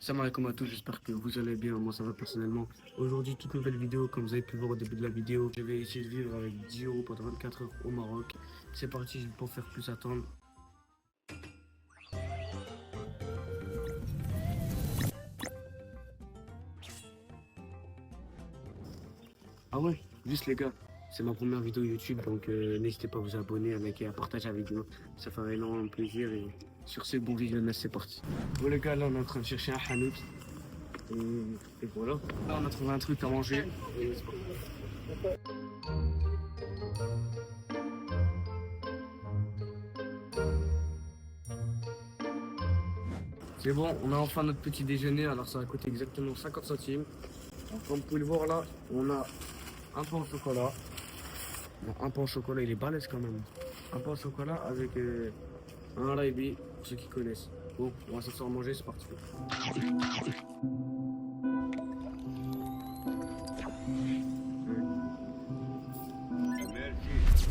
Salam alaikum à tous, j'espère que vous allez bien, moi ça va personnellement. Aujourd'hui, toute nouvelle vidéo, comme vous avez pu le voir au début de la vidéo, je vais essayer de vivre avec 10 euros pendant 24 heures au Maroc. C'est parti, je ne vais pas faire plus attendre. Ah ouais, juste les gars, c'est ma première vidéo YouTube, donc n'hésitez pas à vous abonner, à liker, à partager la vidéo. Ça ferait énormément plaisir et sur ce bon visionnage, c'est parti. Bon les gars, là on est en train de chercher un hanout. Et voilà, là on a trouvé un truc à manger. Et c'est parti. C'est bon, on a enfin notre petit déjeuner, alors ça va coûter exactement 50 centimes. Comme vous pouvez le voir là, on a un pain au chocolat. Bon, un pain au chocolat, il est balèze quand même. Un pain au chocolat avec un raibi, pour ceux qui connaissent. Bon, on va s'asseoir à manger, c'est parti.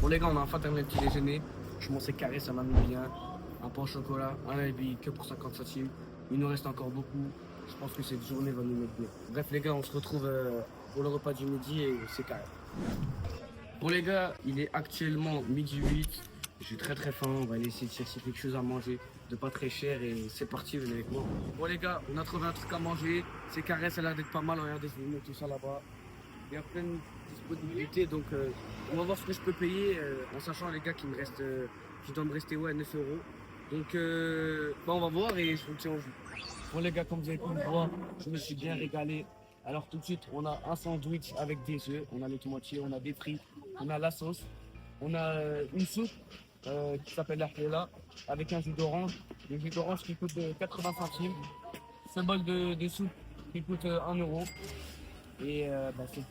Bon les gars, on a enfin terminé le petit déjeuner. Je m'en sais carré, ça m'a mis bien. Un pain au chocolat, un raibi que pour 50 centimes. Il nous reste encore beaucoup. Je pense que cette journée va nous mettre bien. Bref les gars, on se retrouve pour le repas du midi et c'est carré. Bon les gars, il est actuellement midi 8. Je suis très faim. On va aller essayer de chercher quelque chose à manger de pas très cher et c'est parti, venez avec moi. Bon les gars, on a trouvé un truc à manger. C'est carré, ça a l'air d'être pas mal. Regardez, je vous montre tout ça là-bas. Il y a plein de disponibilités, donc on va voir ce que je peux payer en sachant les gars qu'il doit me rester 9 euros. Donc on va voir et je vous tiens au jus. Bon les gars, comme vous avez pu le voir, je me suis bien régalé. Alors tout de suite, on a un sandwich avec des œufs, on a les tomatilles, on a des frites, on a la sauce, on a une soupe qui s'appelle la fela avec un jus d'orange. Le jus d'orange qui coûte 80 centimes. Ce bol de soupe qui coûte 1 euro. Et c'est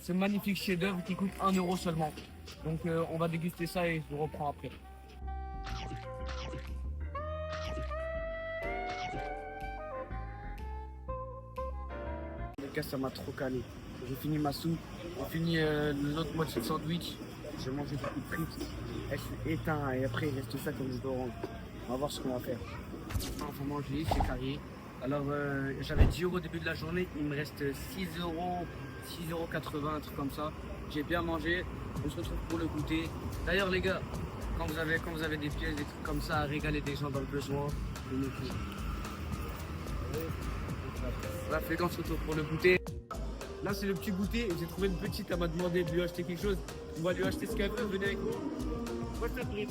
ce magnifique chef-d'œuvre qui coûte 1 euro seulement. Donc on va déguster ça et je vous reprends après. Les gars, ça m'a trop calé. J'ai fini ma soupe, j'ai fini l'autre moitié de sandwich, j'ai mangé beaucoup de frites. Et je suis éteint et après il reste ça comme je dois rendre. On va voir ce qu'on va faire. On va manger, c'est carré. Alors j'avais 10 euros au début de la journée, il me reste 6 euros, 6,80 euros, un truc comme ça. J'ai bien mangé, on se retrouve pour le goûter. D'ailleurs les gars, quand vous avez des pièces, des trucs comme ça à régaler des gens dans le besoin, vous nous dites. Bref les gars, on se retrouve pour le goûter. Là c'est le petit goûter et j'ai trouvé une petite, elle m'a demandé de lui acheter quelque chose. On va lui acheter ce qu'elle veut, venez avec nous. What's up, Britt?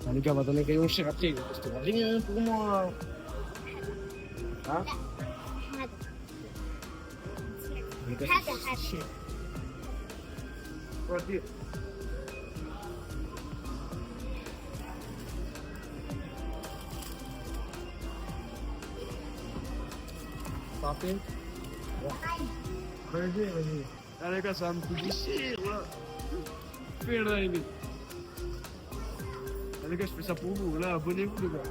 Ah, les gars, on va donner rayon cher après, c'était rien pour moi. Hein? Les gars, c'est cher. Regardez. Parfait. Vas-y. Ah les gars, ça va me coûter cher là. Fais là, les gars. Ah, les gars, je fais ça pour vous. Là, abonnez-vous les gars.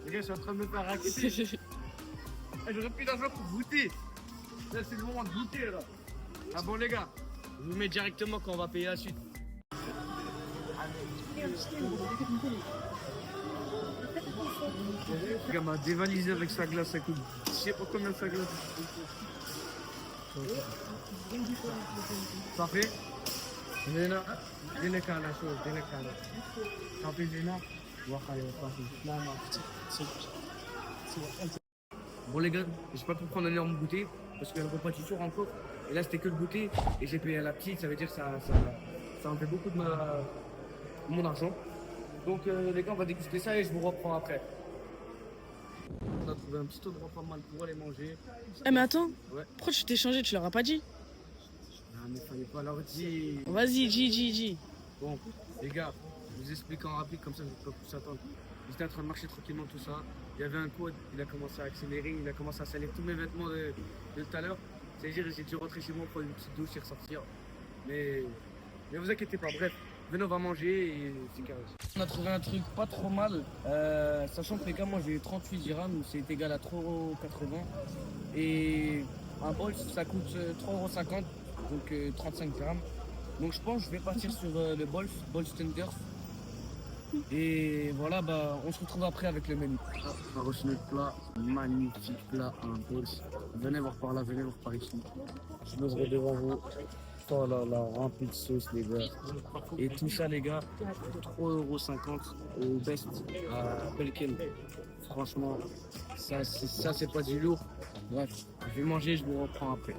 Les gars, je suis en train de me faire raqueter. J'aurais plus d'argent pour goûter. Là, c'est le moment de goûter là. Ah bon les gars, je vous mets directement quand on va payer la suite. Le gars m'a dévalisé avec sa glace, ça coûte. Je sais pas combien sa glace. Ça fait Lena, dile kana chose, dile kana. Ça fait Lena, bon les gars, j'ai pas pu prendre un énorme goûter parce qu'il y a le repas du soir encore. Et là c'était que le goûter et j'ai payé à la petite, ça veut dire que ça en fait beaucoup de mon argent. Donc les gars, on va déguster ça et je vous reprends après. On a trouvé un petit endroit pas mal pour aller manger. Eh mais attends, Ouais. pourquoi tu t'es changé, tu leur as pas dit? Ah mais fallait pas leur dire. Vas-y, dis. Bon, les gars, je vous explique en rapide comme ça, je ne vais pas plus attendre. J'étais en train de marcher tranquillement, tout ça. Il y avait un code, il a commencé à accélérer, il a commencé à salir tous mes vêtements de tout à l'heure. C'est-à-dire j'ai dû rentrer chez moi, prendre une petite douche et ressortir. Mais vous inquiétez pas, bref, venez, on va manger et c'est carré. On a trouvé un truc pas trop mal, sachant que les gars, moi j'ai 38 dirhams, c'est égal à 3,80 €. Et un bol, ça coûte 3,50 €. donc 35 grammes. Donc je pense que je vais partir sur le Bolf Tenders. Et voilà, bah, on se retrouve après avec le menu. On a reçu notre plat, magnifique plat, un Bolf. Venez voir par là, venez voir par ici. Je me devant vous. Oh là là, rempli de sauce les gars. Et tout ça les gars, 3,50 € au best à Belken. Franchement, ça c'est pas du lourd. Bref, je vais manger, je vous reprends après.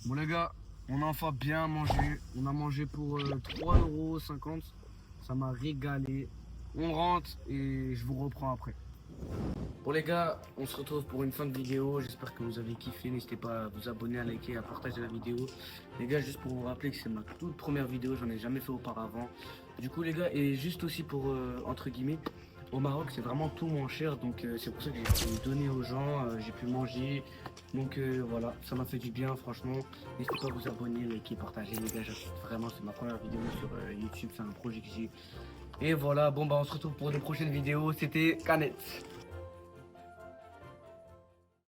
Bon les gars, on a enfin bien mangé. On a mangé pour 3,50 €. Ça m'a régalé. On rentre et je vous reprends après. Bon les gars, on se retrouve pour une fin de vidéo. J'espère que vous avez kiffé. N'hésitez pas à vous abonner, à liker, à partager la vidéo. Les gars, juste pour vous rappeler que c'est ma toute première vidéo, j'en ai jamais fait auparavant. Du coup les gars, et juste aussi pour entre guillemets, au Maroc c'est vraiment tout moins cher. Donc c'est pour ça que j'ai pu donner aux gens, j'ai pu manger. Donc voilà, ça m'a fait du bien franchement. N'hésitez pas à vous abonner, liker, partager les gars. Vraiment, c'est ma première vidéo sur YouTube, c'est un projet que j'ai. Et voilà, bon bah on se retrouve pour de prochaines vidéos. C'était Canette.